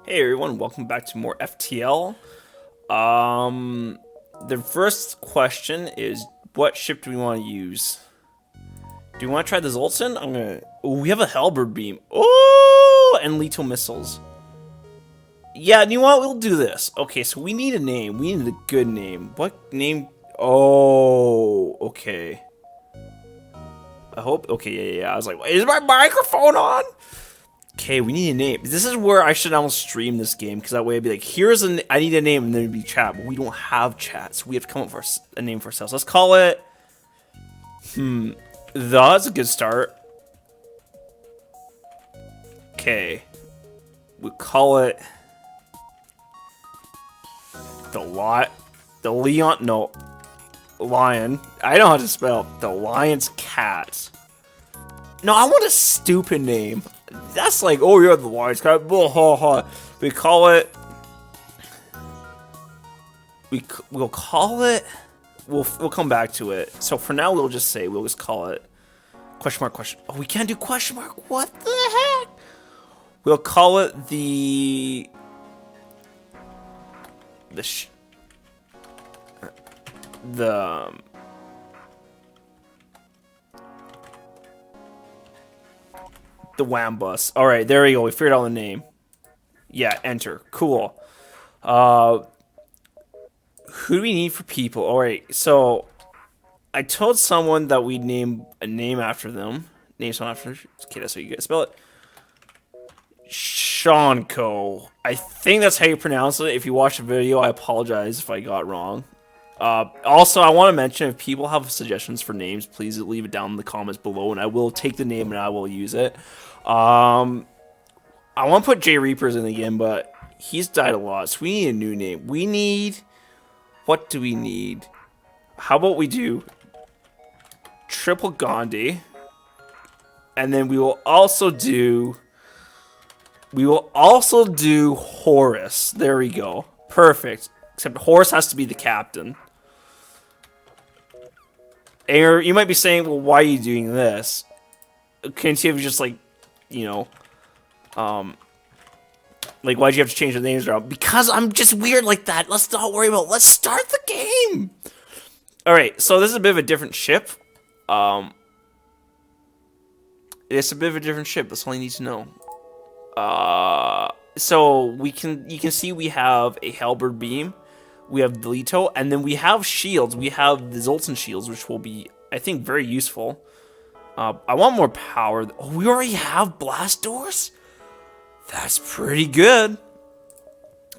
Hey everyone, welcome back to more FTL. The first question is, what ship do we want to use? Do we want to try the Zoltan? Oh, we have a halberd beam. Oh, and lethal missiles. Yeah, you know what? We'll do this. Okay, so we need a name. We need a good name. What name? Oh, okay. I hope. Okay, yeah. I was like, is my microphone on? Okay, we need a name. This is where I should almost stream this game, because that way I'd be like, I need a name, and then it'd be chat. But we don't have chat, so we have to come up with a name for ourselves. Let's call it, that's a good start. Okay. We'll call it the Leon, no, Lion. I know how to spell the Lion's Cat. No, I want a stupid name. That's like, oh, you're the Lion's Cat. We call it. We'll call it. We'll come back to it. So for now, we'll just call it question mark question. Oh, we can't do question mark. What the heck? We'll call it the Wham Bus. All right, there we go. We figured out the name. Yeah, enter. Cool. Who do we need for people? All right, so I told someone that we'd name a name after them. Name someone after. Okay, that's how you guys spell it. Seanco. I think that's how you pronounce it. If you watch the video, I apologize if I got wrong. Also, I want to mention, if people have suggestions for names, please leave it down in the comments below, and I will take the name and I will use it. I want to put Jay Reapers in again, but he's died a lot, so we need a new name. What do we need? How about we do Triple Gandhi, and then we will also do Horus. There we go. Perfect. Except Horus has to be the captain. And you might be saying, well, why are you doing this? Can't you have just, like, you know, like, why'd you have to change the names around? Because I'm just weird like that. Let's not worry about it. Let's start the game. Alright, so this is a bit of a different ship. It's a bit of a different ship. That's all you need to know. So you can see we have a halberd beam. We have Delito, and then we have shields. We have the Zoltan shields, which will be, I think, very useful. I want more power. Oh, we already have blast doors? That's pretty good.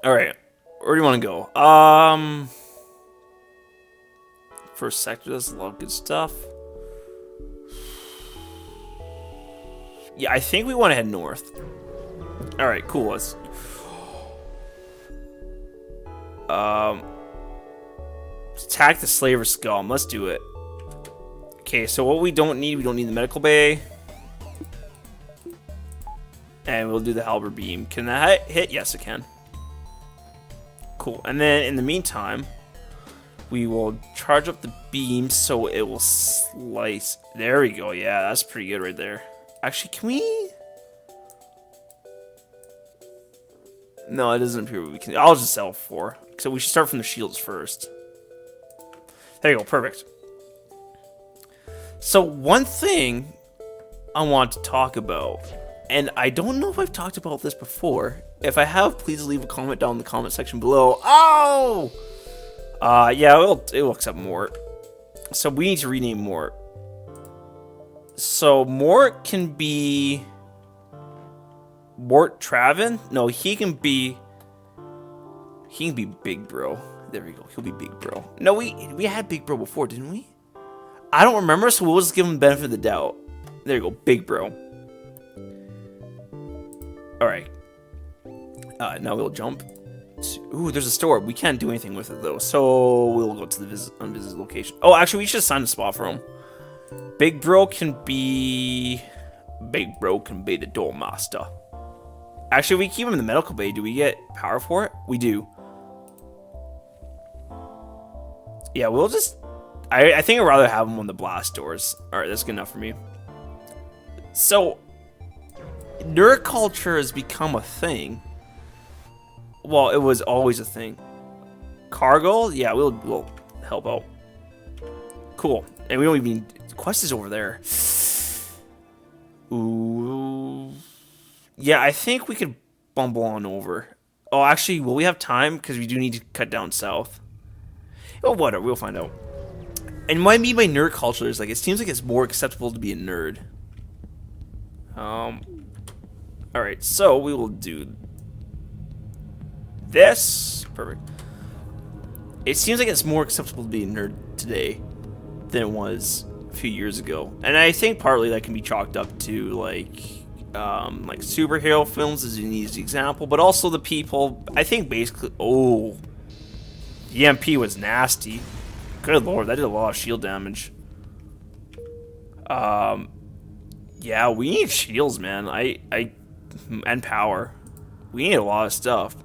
Alright, where do you want to go? First sector does a lot of good stuff. Yeah, I think we want to head north. Alright, cool. Let's... attack the Slaver Scum. Let's do it. Okay, so what we don't need the medical bay. And we'll do the halberd beam. Can that hit? Yes, it can. Cool. And then in the meantime, we will charge up the beam so it will slice. There we go. Yeah, that's pretty good right there. Actually, can we... No, it doesn't appear we can. I'll just sell 4. So we should start from the shields first. There you go. Perfect. So one thing I want to talk about, and I don't know if I've talked about this before. If I have, please leave a comment down in the comment section below. Oh! Yeah, it will accept Mort. So we need to rename Mort. So Mort can be... Mort Travin? No, he can be Big Bro. There we go. He'll be Big Bro. No, we had Big Bro before, didn't we? I don't remember, so we'll just give him the benefit of the doubt. There you go, Big Bro. Alright. Now we'll jump. Ooh, there's a store. We can't do anything with it, though. So we'll go to the unvisited location. Oh, actually, we should assign a spot for him. Big Bro can be the doormaster. Actually, if we keep him in the medical bay, do we get power for it? We do. Yeah, we'll just... I think I'd rather have him on the blast doors. Alright, that's good enough for me. So, nerd culture has become a thing. Well, it was always a thing. Cargo? Yeah, we'll help out. Cool. And we don't even... Quest is over there. Ooh. Yeah, I think we could bumble on over. Oh, actually, will we have time? Because we do need to cut down south. Oh, whatever. We'll find out. And what I mean by nerd culture is, like, it seems like it's more acceptable to be a nerd. Alright, so we will do this. Perfect. It seems like it's more acceptable to be a nerd today than it was a few years ago. And I think partly that can be chalked up to, like superhero films is an easy example, but also the people, I think basically, oh, the EMP was nasty. Good lord, that did a lot of shield damage. Yeah, we need shields, man. And power. We need a lot of stuff.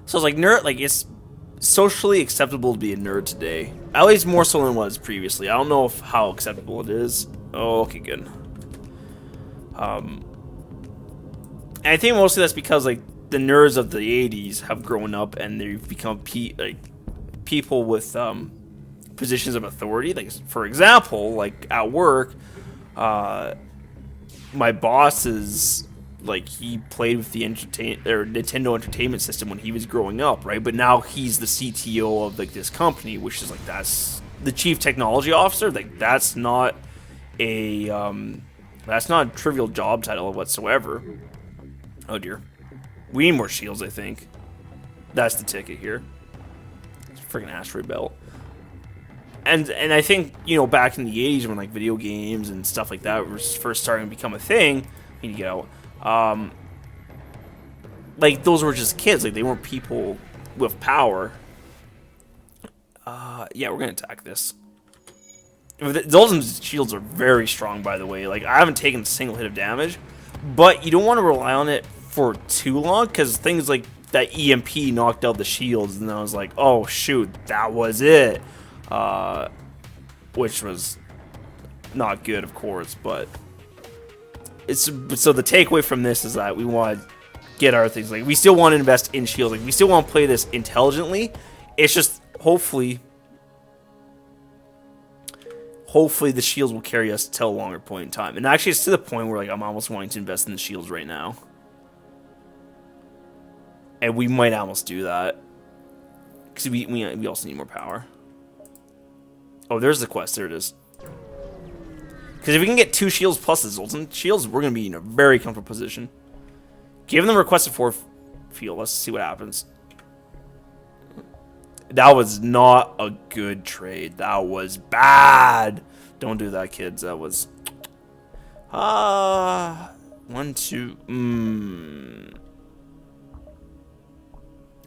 So it's like nerd, like it's socially acceptable to be a nerd today. At least more so than it was previously. I don't know how acceptable it is. Oh, okay, good. And I think mostly that's because like the nerds of the 80s have grown up and they've become people with positions of authority. Like for example, like at work, my boss is like he played with the Nintendo Entertainment System when he was growing up, right? But now he's the CTO of like this company, which is like that's the chief technology officer. Like that's not a trivial job title whatsoever. Oh dear, we need more shields. I think that's the ticket here. It's a freaking asteroid belt. And I think, you know, back in the 80s when like video games and stuff like that were first starting to become a thing, you need to get out. Like those were just kids, like they weren't people with power. Yeah, we're gonna attack this. Those shields are very strong, by the way. Like I haven't taken a single hit of damage, but you don't want to rely on it for too long because things like that EMP knocked out the shields, and I was like, oh shoot, that was it. Which was not good, of course, but it's so the takeaway from this is that we want to get our things, like we still want to invest in shields, like we still want to play this intelligently. It's just hopefully the shields will carry us till a longer point in time. And actually, it's to the point where like I'm almost wanting to invest in the shields right now, and we might almost do that because we also need more power. Oh, there's the quest. There it is. Because if we can get 2 shields plus the Zoltan shields, we're going to be in a very comfortable position. Give them requested 4 field. Let's see what happens. That was not a good trade. That was bad. Don't do that, kids. That was... 1, 2...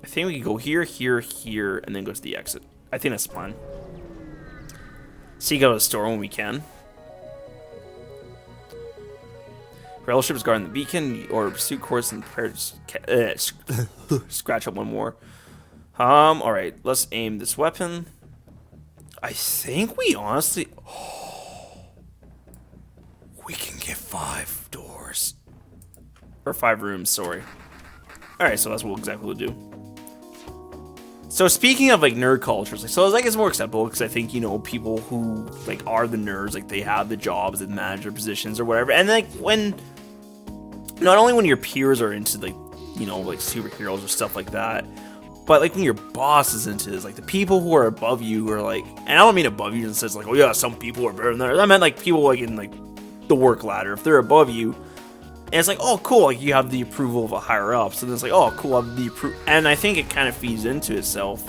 I think we could go here, here, here, and then go to the exit. I think that's the plan. Seek out a store when we can. Fellowship is guarding the beacon, or pursuit course and prepare to scratch up one more. Alright, let's aim this weapon. I think we honestly... we can get 5 doors. Or 5 rooms, sorry. Alright, so that's what exactly we'll do. So speaking of like nerd cultures, like, so it's like it's more acceptable because I think, you know, people who like are the nerds, like they have the jobs and manager positions or whatever, and like when not only when your peers are into like, you know, like superheroes or stuff like that, but like when your boss is into this, like the people who are above you are like, and I don't mean above you in the sense like, oh yeah, some people are better than others. I meant like people like in like the work ladder, if they're above you. And it's like, oh, cool, like, you have the approval of a higher-up. So then it's like, oh, cool, I have the approval. And I think it kind of feeds into itself.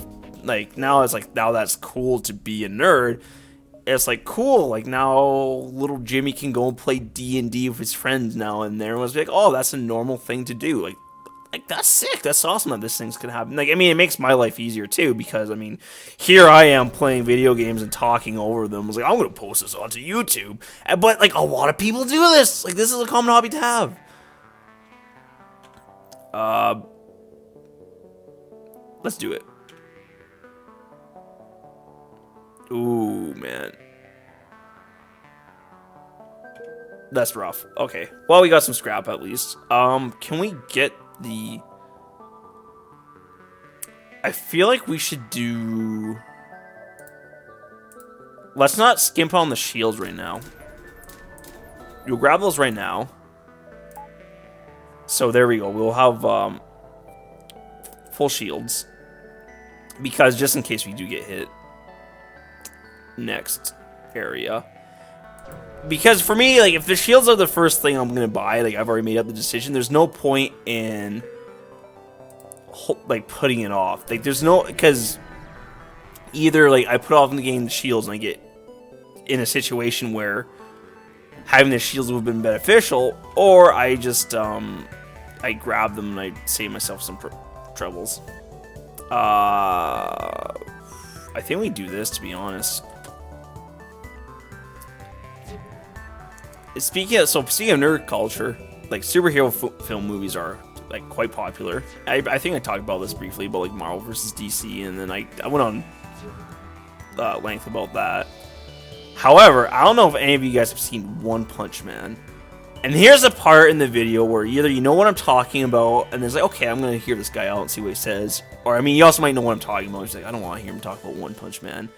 Like, now it's like, now that's cool to be a nerd. It's like, cool, like, now little Jimmy can go and play D&D with his friends now and there. And was like, oh, that's a normal thing to do. Like, that's sick. That's awesome that this thing's gonna happen. Like, I mean, it makes my life easier, too, because, I mean, here I am playing video games and talking over them. I was like, I'm gonna post this onto YouTube. But, like, a lot of people do this. Like, this is a common hobby to have. Let's do it. Ooh, man. That's rough. Okay. Well, we got some scrap, at least. Can we get the... I feel like we should do... Let's not skimp on the shields right now. You'll grab those right now. So there we go. We'll have full shields. Because just in case we do get hit. Next area. Because for me, like, if the shields are the first thing I'm going to buy, like, I've already made up the decision. There's no point in, like, putting it off. Like, there's no... Because either, like, I put off in the game the shields and I get in a situation where having the shields would have been beneficial, or I just, I grab them and I save myself some troubles. I think we do this, to be honest. Speaking of nerd culture, like, superhero film movies are, like, quite popular. I think I talked about this briefly, about, like, Marvel versus DC, and then I went on length about that. However, I don't know if any of you guys have seen One Punch Man. And here's a part in the video where either you know what I'm talking about, and it's like, okay, I'm going to hear this guy out and see what he says. Or, I mean, you also might know what I'm talking about. He's like, I don't want to hear him talk about One Punch Man.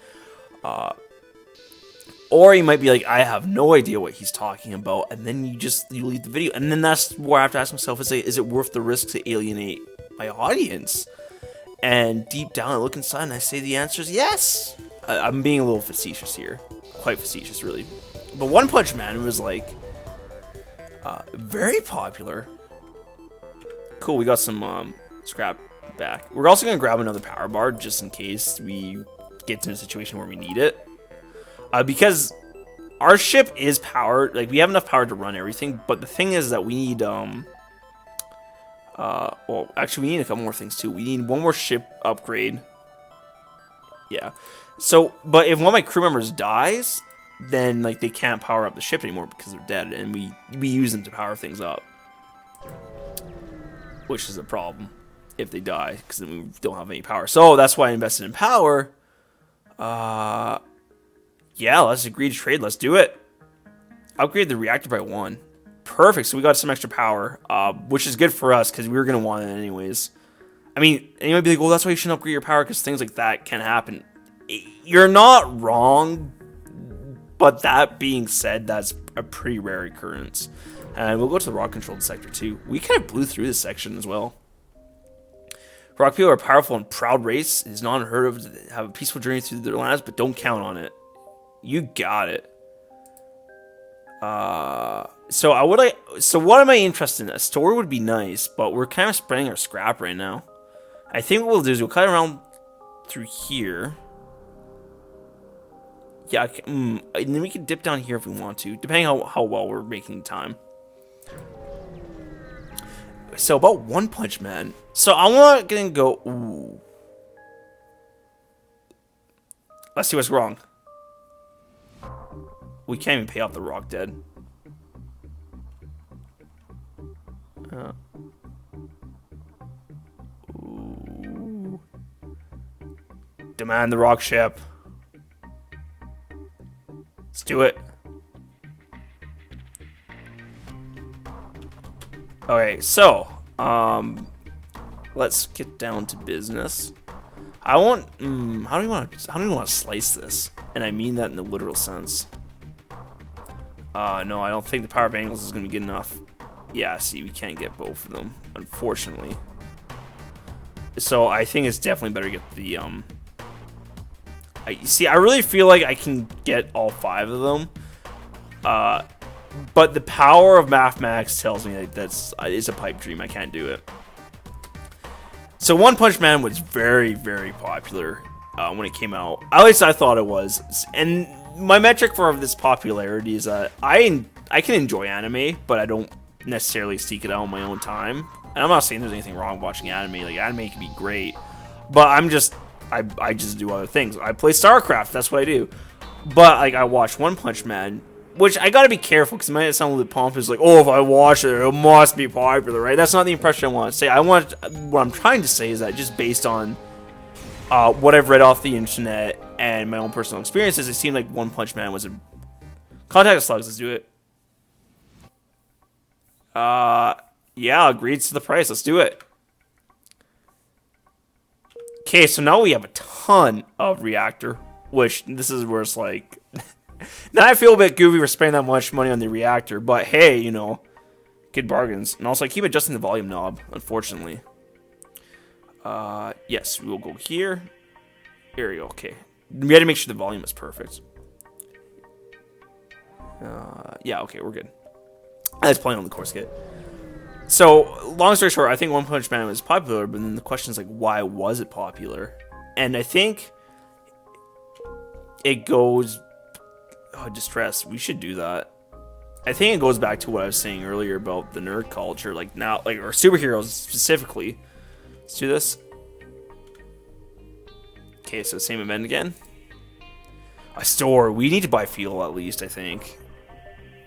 Or you might be like, I have no idea what he's talking about, and then you leave the video. And then that's where I have to ask myself, is it worth the risk to alienate my audience? And deep down I look inside and I say the answer is yes. I'm being a little facetious here. Quite facetious, really. But One Punch Man was, like, very popular. Cool, we got some scrap back. We're also going to grab another power bar just in case we get to a situation where we need it. Because our ship is powered, like, we have enough power to run everything, but the thing is that we need, well, actually, we need a couple more things, too. We need one more ship upgrade. Yeah. So, but if one of my crew members dies, then, like, they can't power up the ship anymore because they're dead, and we use them to power things up. Which is a problem if they die, because then we don't have any power. So, that's why I invested in power. Yeah, let's agree to trade. Let's do it. Upgrade the reactor by 1. Perfect. So we got some extra power, which is good for us because we were going to want it anyways. I mean, and you might be like, well, that's why you shouldn't upgrade your power because things like that can happen. You're not wrong, but that being said, that's a pretty rare occurrence. And we'll go to the rock-controlled sector too. We kind of blew through this section as well. Rock people are a powerful and proud race. It is not unheard of to have a peaceful journey through their lives, but don't count on it. You got it. So what am I interested in? A store would be nice, but we're kind of spreading our scrap right now. I think what we'll do is we'll cut around through here. Yeah, and then we can dip down here if we want to, depending on how well we're making time. So about One Punch Man. So I'm not gonna go. Ooh. Let's see what's wrong. We can't even pay off the Rock Dead. Ooh. Demand the rock ship. Let's do it. Okay, so let's get down to business. I want. How do you want to slice this? And I mean that in the literal sense. No, I don't think the power of angles is going to be good enough. Yeah, see, we can't get both of them, unfortunately. So I think it's definitely better to get the, I really feel like I can get all 5 of them. But the power of mathematics tells me that it's a pipe dream. I can't do it. So One Punch Man was very, very popular when it came out. At least I thought it was. And my metric for this popularity is that I can enjoy anime, but I don't necessarily seek it out on my own time. And I'm not saying there's anything wrong with watching anime. Like, anime can be great, but I just do other things. I play StarCraft. That's what I do. But like, I watch One Punch Man, which I gotta be careful because it might sound a little pompous. Like, oh, if I watch it, it must be popular, right? That's not the impression I want to say. What I'm trying to say is that just based on what I've read off the internet and my own personal experiences, it seemed like One Punch Man was a... Contact the slugs, let's do it. Yeah, agreed to the price, let's do it. Okay, so now we have a ton of reactor, which this is where it's like, now I feel a bit goofy for spending that much money on the reactor, but hey, you know, good bargains. And also I keep adjusting the volume knob, unfortunately. Yes, we will go here. Here we go, okay. We had to make sure the volume is perfect. Yeah, okay, we're good. That's playing on the course kit. So, long story short, I think One Punch Man was popular, but then the question is, like, why was it popular? And I think it goes... Oh, distress. We should do that. I think it goes back to what I was saying earlier about the nerd culture, like, now, like, or superheroes specifically. Let's do this. Okay, so same event again. A store. We need to buy fuel, at least, I think.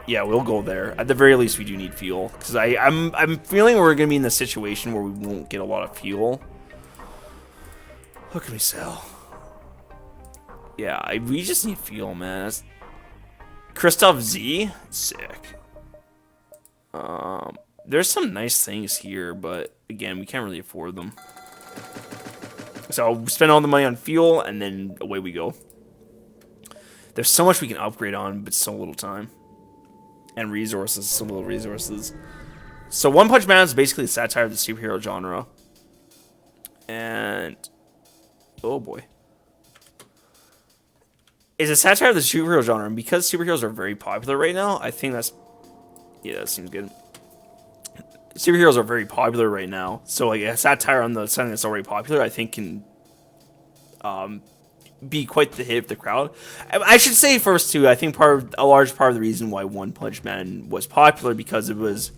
Yeah, we'll go there. At the very least, we do need fuel. Because I'm feeling we're going to be in the situation where we won't get a lot of fuel. What can we sell? Yeah, we just need fuel, man. That's... Christoph Z? Sick. There's some nice things here, but again, we can't really afford them. So, spend all the money on fuel, and then away we go. There's so much we can upgrade on, but so little time. And resources, so little resources. So One Punch Man is basically a satire of the superhero genre. And... oh boy. It's a satire of the superhero genre, and because superheroes are very popular right now, I think that's... yeah, that seems good. Superheroes are very popular right now, so like a satire on the something that's already popular, I think can... be quite the hit of the crowd. I should say first too, I think a large part of the reason why One Punch Man was popular because it was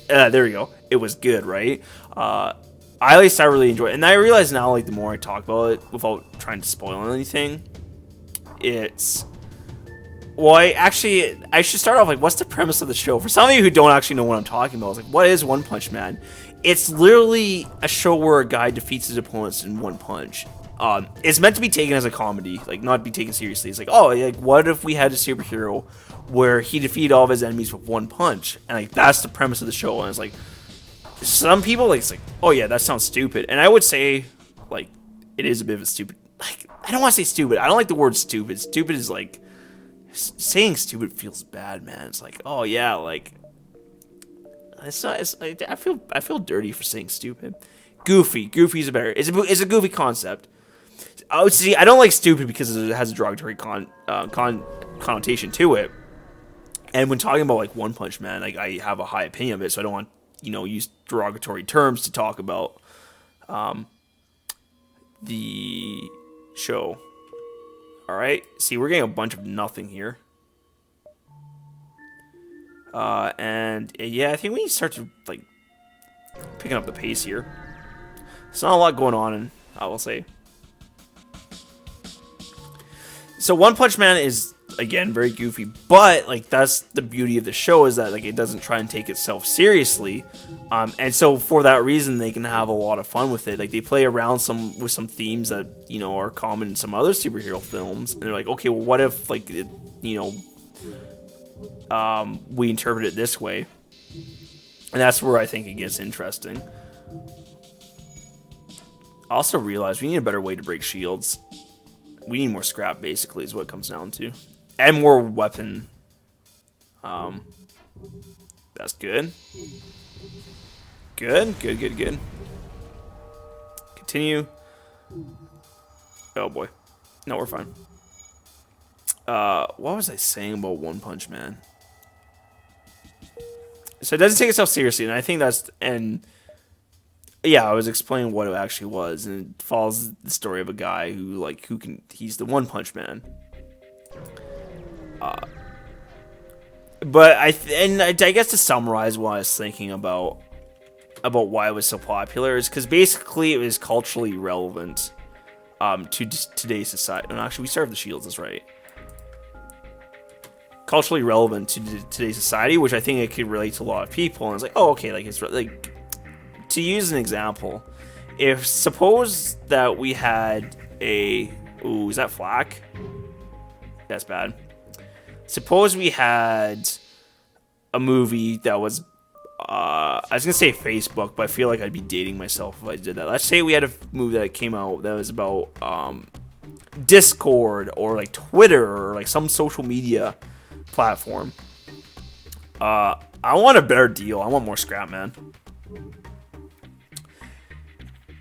there we go. It was good, right? At least I really enjoy it. And I realize now, like, the more I talk about it without trying to spoil anything, it's... well, I should start off, like, what's the premise of the show? For some of you who don't actually know what I'm talking about, it's like, what is One Punch Man? It's literally a show where a guy defeats his opponents in one punch. It's meant to be taken as a comedy, like, not be taken seriously. It's like, oh, like, what if we had a superhero where he defeated all of his enemies with one punch? And, like, that's the premise of the show. And it's like, some people, like, it's like, oh, yeah, that sounds stupid. And I would say, like, it is a bit of a stupid, like, I don't want to say stupid. I don't like the word stupid. Stupid is, like, saying stupid feels bad, man. It's like, oh, yeah, like, it's not, it's, like, I feel dirty for saying stupid. Goofy's a better, it's a goofy concept. Oh, see, I don't like stupid because it has a derogatory connotation to it. And when talking about, like, One Punch Man, like, I have a high opinion of it, so I don't want, you know, use derogatory terms to talk about the show. All right, see, we're getting a bunch of nothing here. And yeah, I think we need to start to, like, picking up the pace here. There's not a lot going on, and I will say. So One Punch Man is, again, very goofy, but, like, that's the beauty of the show, is that, like, it doesn't try and take itself seriously, and so for that reason they can have a lot of fun with it. Like, they play around with some themes that, you know, are common in some other superhero films, and they're like, okay, well, what if, like, it, you know, we interpret it this way, and that's where I think it gets interesting. I also realized we need a better way to break shields. We need more scrap, basically, is what it comes down to. And more weapon. That's good. Good. Continue. Oh, boy. No, we're fine. What was I saying about One Punch Man? So it doesn't take itself seriously, and I think that's... and... yeah, I was explaining what it actually was, and it follows the story of a guy who he's the One Punch Man. But I guess to summarize what I was thinking about why it was so popular is because basically it was culturally relevant to today's society. And actually, we serve the shields, that's right. Culturally relevant to today's society, which I think it could relate to a lot of people. And it's like, oh, okay, like, it's like... to use an example, if suppose that we had a... ooh, is that flak? That's bad. Suppose we had a movie that was I was gonna say Facebook, but I feel like I'd be dating myself if I did that. Let's say we had a movie that came out that was about Discord or like Twitter or like some social media platform. I want a better deal. I want more scrap, man.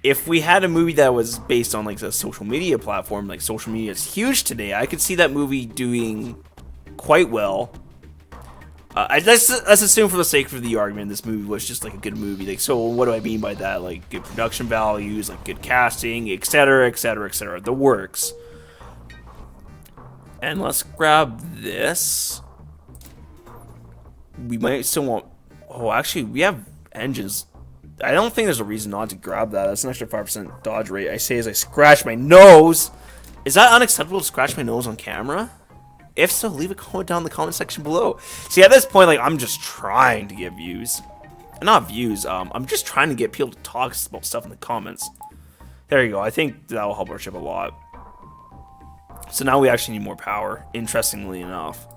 If we had a movie that was based on like a social media platform, like social media is huge today, I could see that movie doing quite well. Let's assume for the sake of the argument, this movie was just like a good movie. Like, so what do I mean by that? Like good production values, like good casting, etc., etc., etc. The works. And let's grab this. We might still want. Oh, actually, we have engines. I don't think there's a reason not to grab that. That's an extra 5% dodge rate. I say as I scratch my nose. Is that unacceptable to scratch my nose on camera? If so, leave a comment down in the comment section below. See, at this point, like, I'm just trying to get views. Not views, I'm just trying to get people to talk about stuff in the comments. There you go. I think that will help our ship a lot. So now we actually need more power, interestingly enough.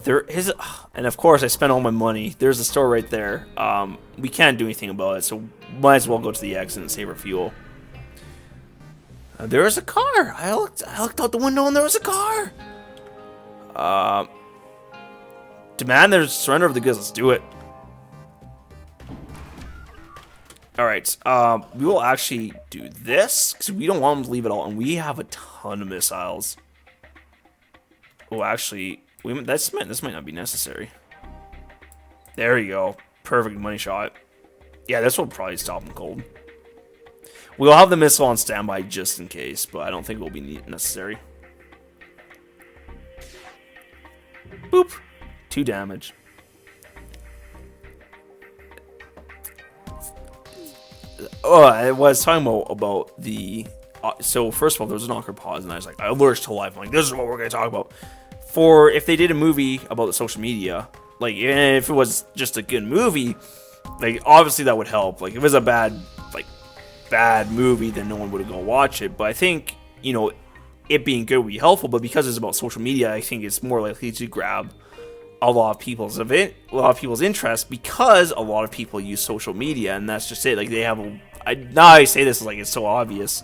There is, and of course I spent all my money. There's a store right there. We can't do anything about it, so might as well go to the exit and save our fuel. There is a car. I looked out the window and there was a car. Demand their surrender of the goods. Let's do it. All right. We will actually do this because we don't want them to leave it all, and we have a ton of missiles. Oh, actually, this might not be necessary. There you go. Perfect money shot. Yeah, this will probably stop them cold. We'll have the missile on standby just in case, but I don't think it will be necessary. Boop. 2 damage. Oh, I was talking about the... so, first of all, there was an awkward pause, and I was like, I lurched to life. I'm like, this is what we're going to talk about. If they did a movie about the social media, like, and if it was just a good movie, like, obviously that would help. Like, if it was a bad movie, then no one would go watch it. But I think, you know, it being good would be helpful. But because it's about social media, I think it's more likely to grab a lot of people's interest because a lot of people use social media, and that's just it. Like, they have now I say this like it's so obvious.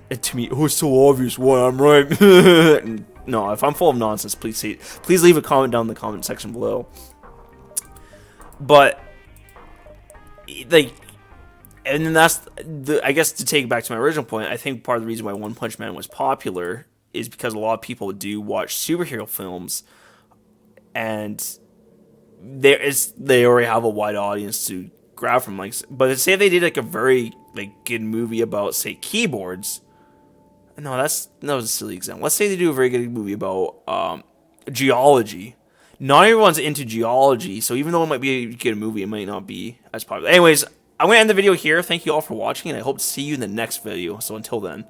And to me, oh, it's so obvious. What, I'm right. No, if I'm full of nonsense, please leave a comment down in the comment section below. But like. And then that's I guess to take it back to my original point, I think part of the reason why One Punch Man was popular is because a lot of people do watch superhero films, and they already have a wide audience to grab from. Like, but say if they did like a very like good movie about, say, keyboards. No, that was a silly example. Let's say they do a very good movie about geology. Not everyone's into geology, so even though it might be a good movie, it might not be as popular. Anyways, I'm going to end the video here. Thank you all for watching, and I hope to see you in the next video. So until then.